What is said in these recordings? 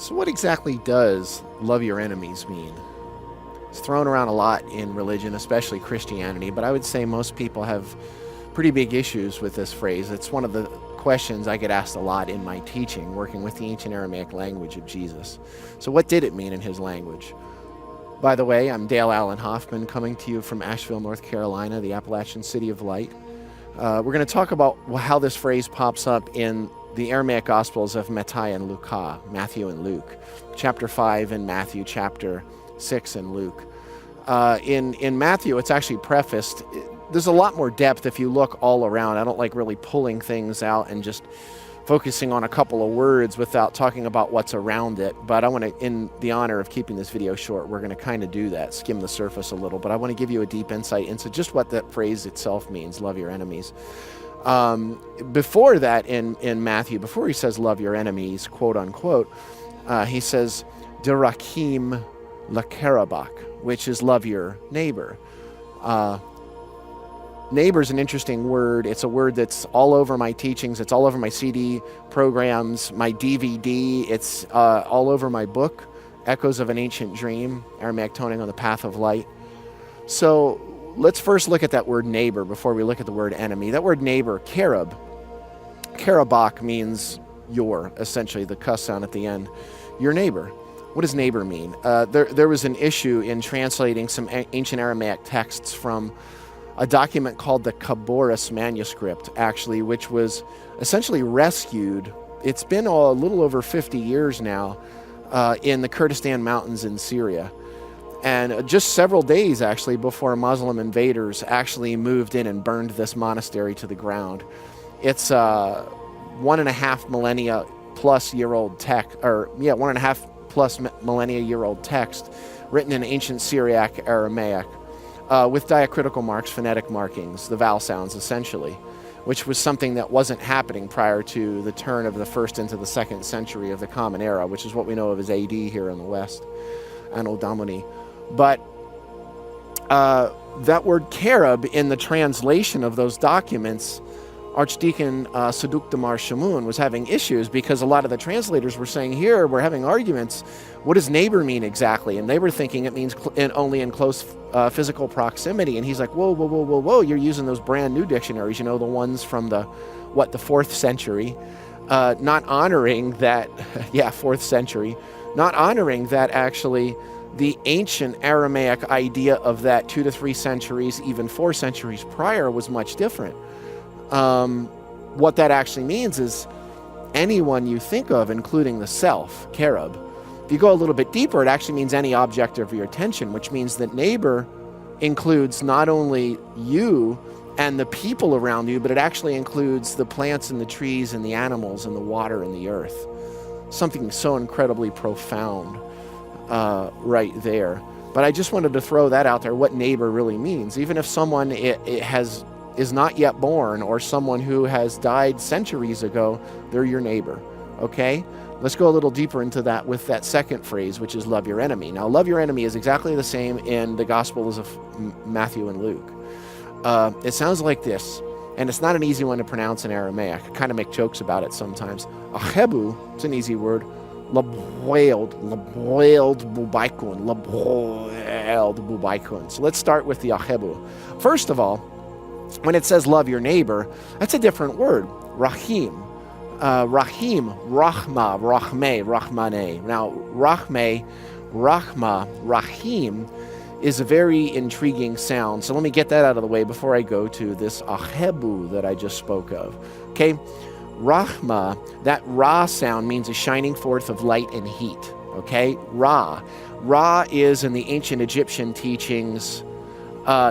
So what exactly does love your enemies mean? It's thrown around a lot in religion, especially Christianity, but I would say most people have pretty big issues with this phrase. It's one of the questions I get asked a lot in my teaching, working with the ancient Aramaic language of Jesus. So what did it mean in his language? By the way, I'm Dale Allen Hoffman, coming to you from Asheville, North Carolina, the Appalachian City of Light. We're going to talk about how this phrase pops up in the Aramaic Gospels of Matthew and Luca, Matthew and Luke, chapter 5 in Matthew, chapter 6 in Luke. In Matthew, it's actually prefaced. There's a lot more depth if you look all around. I don't like really pulling things out and just focusing on a couple of words without talking about what's around it. But I want to, in the honor of keeping this video short, we're going to kind of do that, skim the surface a little. But I want to give you a deep insight into just what that phrase itself means, love your enemies. Before that, in Matthew, before he says love your enemies, quote unquote, he says dirakim lakarabak, which is love your neighbor. Neighbor is an interesting word. It's a word that's all over my teachings. It's all over my CD programs, my DVD. It's all over my book, Echoes of an Ancient Dream, Aramaic Toning on the Path of Light. So let's first look at that word neighbor before we look at the word enemy. That word neighbor, karabak means your, essentially the cuss sound at the end, your neighbor. What does neighbor mean? There was an issue in translating some ancient Aramaic texts from a document called the Khaboris manuscript, actually, which was essentially rescued. It's been a little over 50 years now in the Kurdistan mountains in Syria. And just several days, actually, before Muslim invaders actually moved in and burned this monastery to the ground. It's 1.5 millennia plus year old text, 1.5 plus millennia year old text written in ancient Syriac Aramaic. With diacritical marks, phonetic markings, the vowel sounds essentially, which was something that wasn't happening prior to the turn of the 1st into the 2nd century of the Common Era, which is what we know of as AD here in the West, Anno Domini. But that word Karab in the translation of those documents, Archdeacon Saduk Damar Shamoun was having issues because a lot of the translators were saying, here we're having arguments. What does neighbor mean exactly? And they were thinking it means only in close physical proximity. And he's like, whoa, you're using those brand new dictionaries, the ones from the 4th century, not honoring that, 4th century, not honoring that actually the ancient Aramaic idea of that 2 to 3 centuries, even 4 centuries prior was much different. What that actually means is anyone you think of, including the self, Karab. If you go a little bit deeper, it actually means any object of your attention, which means that neighbor includes not only you and the people around you, but it actually includes the plants and the trees and the animals and the water and the earth. Something so incredibly profound right there. But I just wanted to throw that out there, what neighbor really means. Even if someone is not yet born, or someone who has died centuries ago, they're your neighbor, okay? Let's go a little deeper into that with that second phrase, which is love your enemy. Now, love your enemy is exactly the same in the Gospels of Matthew and Luke. It sounds like this, and it's not an easy one to pronounce in Aramaic. I kind of make jokes about it sometimes. Achebu, it's an easy word. Laboiled bubaikun. So let's start with the achebu. First of all, when it says love your neighbor, that's a different word, rahim. Rahim, rahma, rahme, rahmane. Now, rahma, rahim is a very intriguing sound. So let me get that out of the way before I go to this achebu that I just spoke of. Okay, rahma, that ra sound means a shining forth of light and heat. Okay, Ra. Ra is in the ancient Egyptian teachings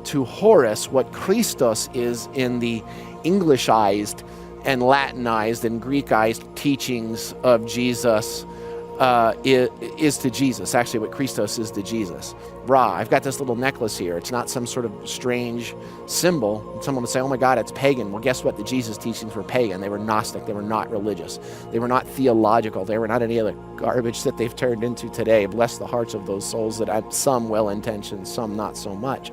to Horus what Christos is in the Englishized and Latinized and Greekized teachings of Jesus is to Jesus. Actually, what Christos is to Jesus. Ra, I've got this little necklace here. It's not some sort of strange symbol. Someone would say, oh my God, it's pagan. Well, guess what? The Jesus teachings were pagan. They were Gnostic. They were not religious. They were not theological. They were not any of the garbage that they've turned into today. Bless the hearts of those souls that have some well-intentioned, some not so much.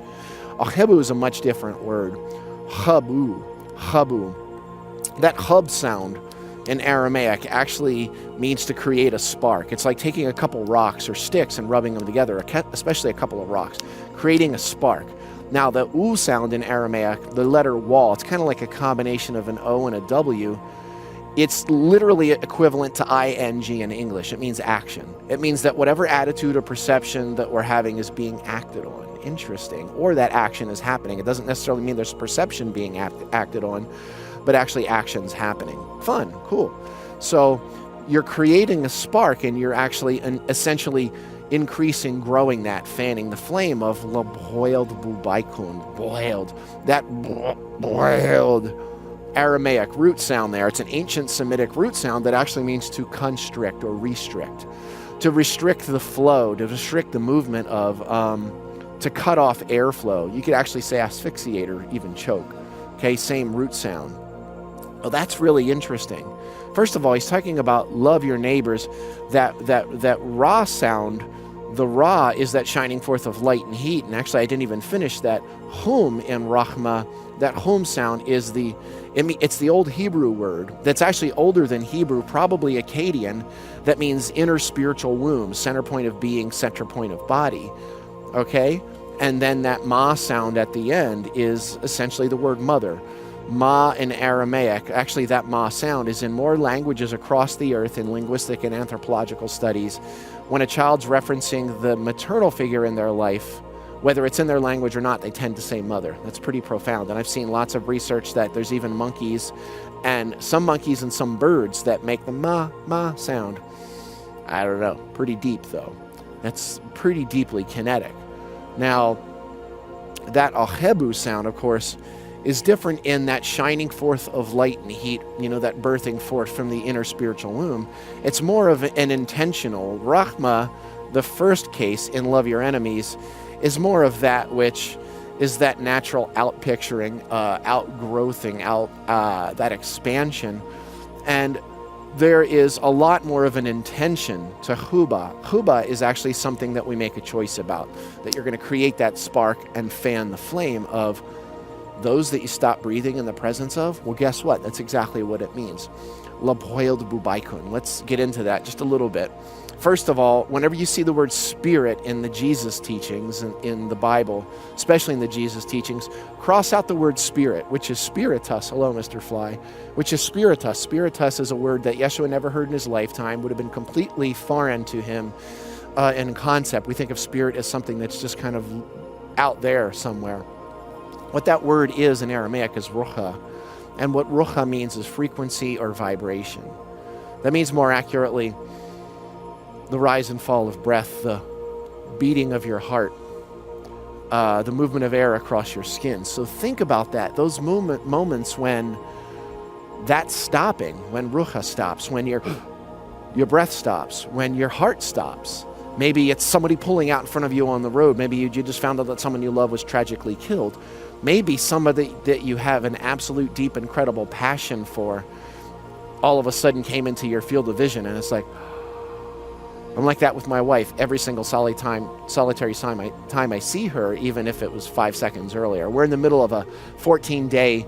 Achebu is a much different word. Habu. That hub sound in Aramaic actually means to create a spark. It's like taking a couple rocks or sticks and rubbing them together, especially a couple of rocks, creating a spark. Now, the U sound in Aramaic, the letter wal, it's kind of like a combination of an O and a W. It's literally equivalent to ing in English. It means action. It means that whatever attitude or perception that we're having is being acted on. Interesting. Or that action is happening. It doesn't necessarily mean there's perception being acted on, but actually action's happening. Fun, cool. So you're creating a spark, and you're actually essentially increasing, growing that, fanning the flame of boiled bubaikun, boiled, that boiled Aramaic root sound there. It's an ancient Semitic root sound that actually means to constrict or restrict, to restrict the flow, to restrict the movement of, to cut off airflow. You could actually say asphyxiate or even choke. Okay, same root sound. Well, that's really interesting. First of all, he's talking about love your neighbors. That Ra sound, the Ra is that shining forth of light and heat. And actually, I didn't even finish that. Hum in Rahma, that hum sound is it's the old Hebrew word that's actually older than Hebrew, probably Akkadian, that means inner spiritual womb, center point of being, center point of body. Okay? And then that ma sound at the end is essentially the word mother. Ma in Aramaic, actually that ma sound is in more languages across the earth in linguistic and anthropological studies. When a child's referencing the maternal figure in their life, whether it's in their language or not, they tend to say mother. That's pretty profound. And I've seen lots of research that there's even monkeys and some birds that make the ma sound. I don't know, pretty deep though. That's pretty deeply kinetic. Now, that ahebu sound, of course, is different in that shining forth of light and heat, that birthing forth from the inner spiritual womb. It's more of an intentional. Rahma, the first case in Love Your Enemies, is more of that which is that natural outpicturing, outgrowthing, that expansion. And there is a lot more of an intention to Huba. Huba is actually something that we make a choice about, that you're going to create that spark and fan the flame of those that you stop breathing in the presence of. Well, guess what? That's exactly what it means. Laboiled bubaikun. Let's get into that just a little bit. First of all, whenever you see the word spirit in the Jesus teachings in the Bible, especially in the Jesus teachings, cross out the word spirit, which is spiritus. Hello, Mr. Fly. Which is spiritus. Spiritus is a word that Yeshua never heard in his lifetime, would have been completely foreign to him in concept. We think of spirit as something that's just kind of out there somewhere. What that word is in Aramaic is ruha. And what ruha means is frequency or vibration. That means more accurately, the rise and fall of breath, the beating of your heart, the movement of air across your skin. So think about that. Those moments when that's stopping, when ruha stops, when your breath stops, when your heart stops. Maybe it's somebody pulling out in front of you on the road. Maybe you just found out that someone you love was tragically killed. Maybe somebody that you have an absolute deep, incredible passion for all of a sudden came into your field of vision, and it's like, I'm like that with my wife every single solitary time I see her, even if it was 5 seconds earlier. We're in the middle of a 14-day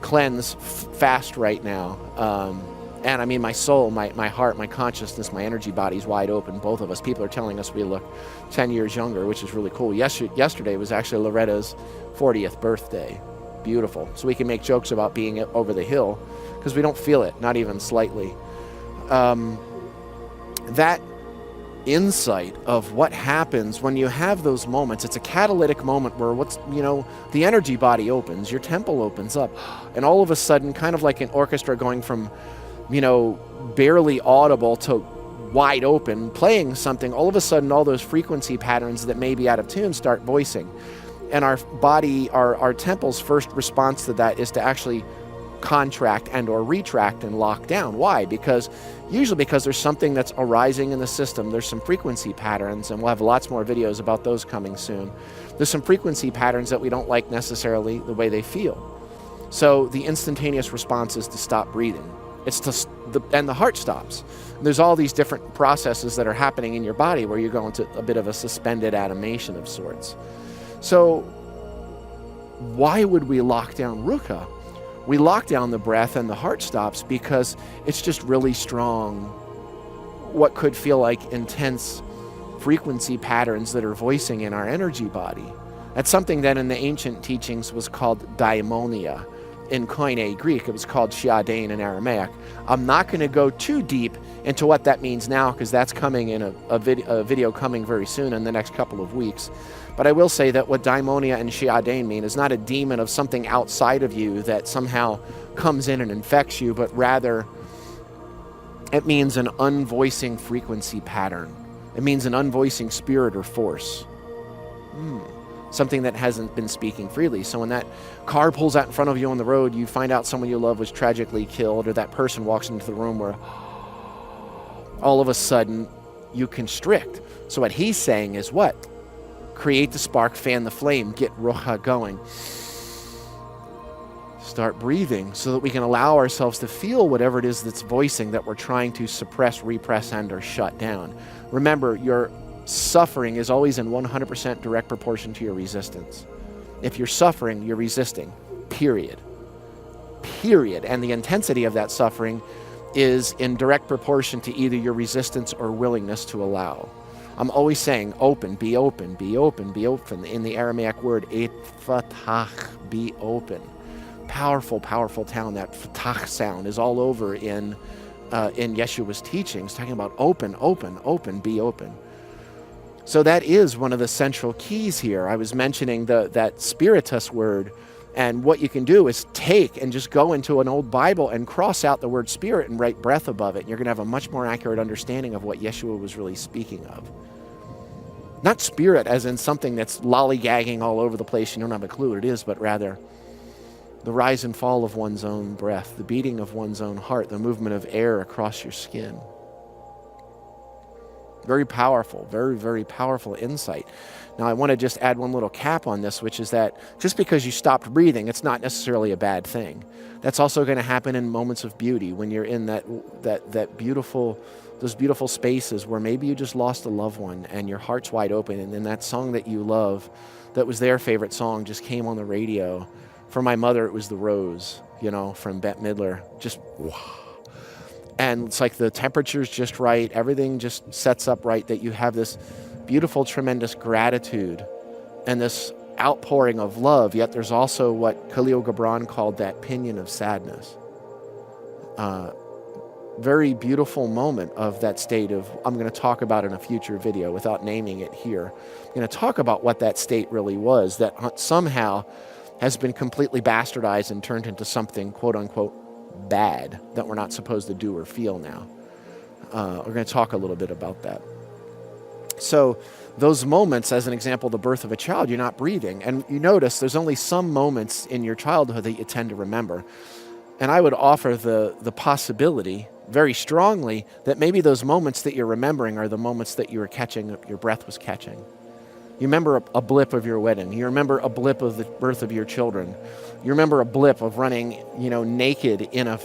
cleanse fast right now. And I mean, my soul, my heart, my consciousness, my energy body's wide open, both of us. People are telling us we look 10 years younger, which is really cool. Yesterday was actually Loretta's 40th birthday. Beautiful. So we can make jokes about being over the hill because we don't feel it, not even slightly. That insight of what happens when you have those moments, it's a catalytic moment where the energy body opens, your temple opens up, and all of a sudden, kind of like an orchestra going from barely audible to wide open, playing something, all of a sudden all those frequency patterns that may be out of tune start voicing. And our body, our temple's first response to that is to actually contract and or retract and lock down. Why? Usually because there's something that's arising in the system. There's some frequency patterns, and we'll have lots more videos about those coming soon. There's some frequency patterns that we don't like necessarily the way they feel. So the instantaneous response is to stop breathing. And the heart stops. And there's all these different processes that are happening in your body where you're going to a bit of a suspended animation of sorts. So why would we lock down ruha? We lock down the breath and the heart stops because it's just really strong, what could feel like intense frequency patterns that are voicing in our energy body. That's something that in the ancient teachings was called daimonia. In Koine Greek, it was called shiadein in Aramaic. I'm not going to go too deep into what that means now because that's coming in a video coming very soon in the next couple of weeks. But I will say that what daimonia and shiadein mean is not a demon of something outside of you that somehow comes in and infects you, but rather it means an unvoicing frequency pattern. It means an unvoicing spirit or force. Something that hasn't been speaking freely. So when that car pulls out in front of you on the road, you find out someone you love was tragically killed, or that person walks into the room where all of a sudden you constrict. So what he's saying is what? Create the spark, fan the flame, get roha going. Start breathing so that we can allow ourselves to feel whatever it is that's voicing that we're trying to suppress, repress, and or shut down. Remember, your suffering is always in 100% direct proportion to your resistance. If you're suffering, you're resisting, period. Period. And the intensity of that suffering is in direct proportion to either your resistance or willingness to allow. I'm always saying open, be open, be open, be open. In the Aramaic word, fatach, be open. Powerful, powerful town. That fatach sound is all over in Yeshua's teachings, talking about open, open, open, be open. So that is one of the central keys here. I was mentioning that spiritus word, and what you can do is take and just go into an old Bible and cross out the word spirit and write breath above it. And you're going to have a much more accurate understanding of what Yeshua was really speaking of. Not spirit as in something that's lollygagging all over the place, you don't have a clue what it is, but rather the rise and fall of one's own breath, the beating of one's own heart, the movement of air across your skin. Very powerful, very, very powerful insight. Now, I want to just add one little cap on this, which is that just because you stopped breathing, it's not necessarily a bad thing. That's also going to happen in moments of beauty when you're in that beautiful, those beautiful spaces where maybe you just lost a loved one and your heart's wide open, and then that song that you love, that was their favorite song, just came on the radio. For my mother, it was The Rose, from Bette Midler. Just wow. And it's like the temperature's just right. Everything just sets up right, that you have this beautiful, tremendous gratitude and this outpouring of love. Yet there's also what Khalil Gibran called that pinion of sadness. Very beautiful moment of that state of, I'm going to talk about in a future video without naming it here. I'm going to talk about what that state really was, that somehow has been completely bastardized and turned into something, quote unquote, bad that we're not supposed to do or feel now. We're going to talk a little bit about that. So those moments, as an example, the birth of a child, you're not breathing. And you notice there's only some moments in your childhood that you tend to remember. And I would offer the possibility very strongly that maybe those moments that you're remembering are the moments that you were catching, your breath was catching. You remember a blip of your wedding. You remember a blip of the birth of your children. You remember a blip of running, naked in a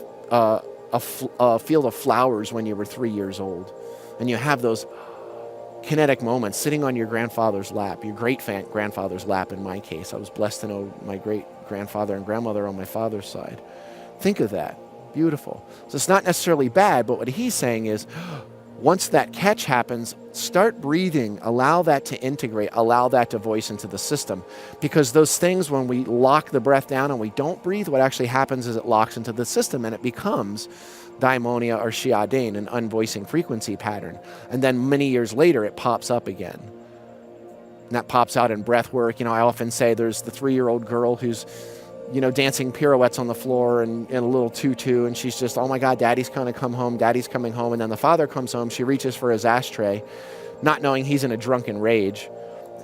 field of flowers when you were 3 years old. And you have those kinetic moments sitting on your grandfather's lap, your great-grandfather's lap in my case. I was blessed to know my great-grandfather and grandmother on my father's side. Think of that. Beautiful. So it's not necessarily bad, but what he's saying is, once that catch happens, start breathing, allow that to integrate, allow that to voice into the system. Because those things, when we lock the breath down and we don't breathe, what actually happens is it locks into the system and it becomes daimonia or shiadein, an unvoicing frequency pattern. And then many years later, it pops up again. And that pops out in breath work. I often say there's the 3-year-old girl who's dancing pirouettes on the floor and in a little tutu, and she's just, oh my God, daddy's gonna come home, daddy's coming home. And then the father comes home, she reaches for his ashtray, not knowing he's in a drunken rage,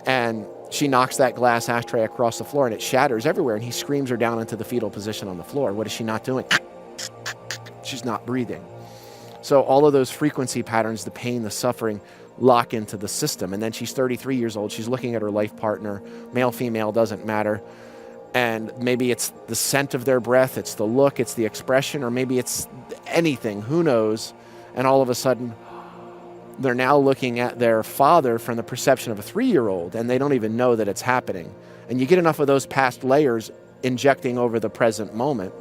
and she knocks that glass ashtray across the floor and it shatters everywhere, and he screams her down into the fetal position on the floor. What is she not doing? She's not breathing. So all of those frequency patterns, the pain, the suffering, lock into the system. And then she's 33 years old, she's looking at her life partner, male, female, doesn't matter. And maybe it's the scent of their breath, it's the look, it's the expression, or maybe it's anything, who knows? And all of a sudden, they're now looking at their father from the perception of a 3-year-old, and they don't even know that it's happening. And you get enough of those past layers injecting over the present moment,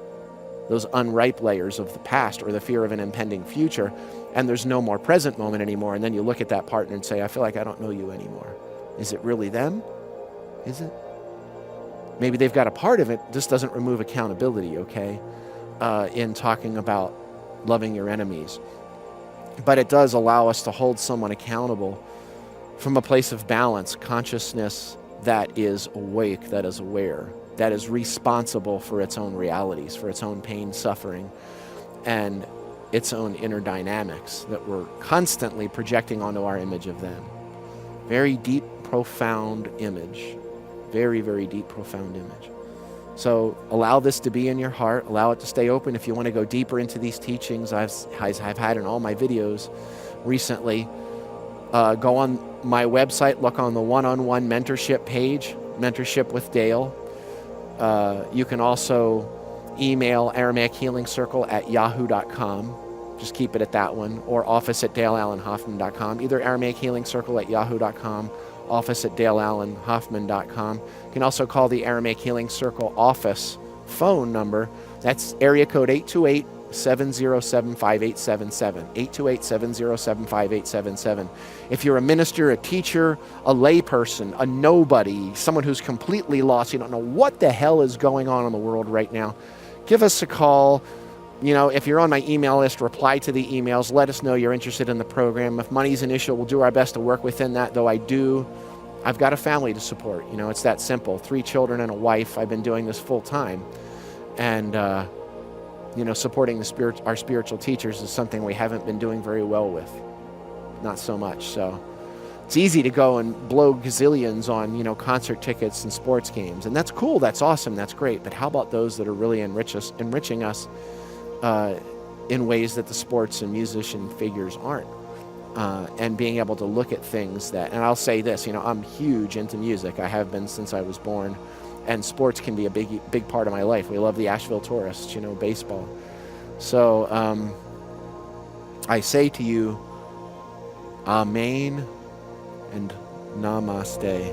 those unripe layers of the past or the fear of an impending future, and there's no more present moment anymore. And then you look at that partner and say, I feel like I don't know you anymore. Is it really them? Is it? Maybe they've got a part of it. This doesn't remove accountability, okay, in talking about loving your enemies. But it does allow us to hold someone accountable from a place of balance, consciousness that is awake, that is aware, that is responsible for its own realities, for its own pain, suffering, and its own inner dynamics that we're constantly projecting onto our image of them. Very deep, profound image. Very, very deep, profound image. So allow this to be in your heart. Allow it to stay open. If you want to go deeper into these teachings I've had in all my videos recently, go on my website, look on the one-on-one mentorship page, Mentorship with Dale. You can also email Aramaic Healing Circle at yahoo.com. Just keep it at that one, or office@DaleAllenHoffman.com. Either Aramaic Healing Circle at yahoo.com, office@DaleAllenHoffman.com. You can also call the Aramaic Healing Circle office phone number. That's area code 828-707-5877. 828-707-5877. If you're a minister, a teacher, a layperson, a nobody, someone who's completely lost, you don't know what the hell is going on in the world right now, give us a call. You know, if you're on my email list, reply to the emails. Let us know you're interested in the program. If money's an issue, we'll do our best to work within that, though I've got a family to support. You know, it's that simple. 3 children and a wife. I've been doing this full time. And, you know, supporting our spiritual teachers is something we haven't been doing very well with. Not so much. So it's easy to go and blow gazillions on, you know, concert tickets and sports games. And that's cool. That's awesome. That's great. But how about those that are really enriching us in ways that the sports and musician figures aren't? And being able to look at things that, and I'll say this, you know, I'm huge into music. I have been since I was born. And sports can be a big part of my life. We love the Asheville Tourists, you know, baseball. So I say to you, Amen and Namaste.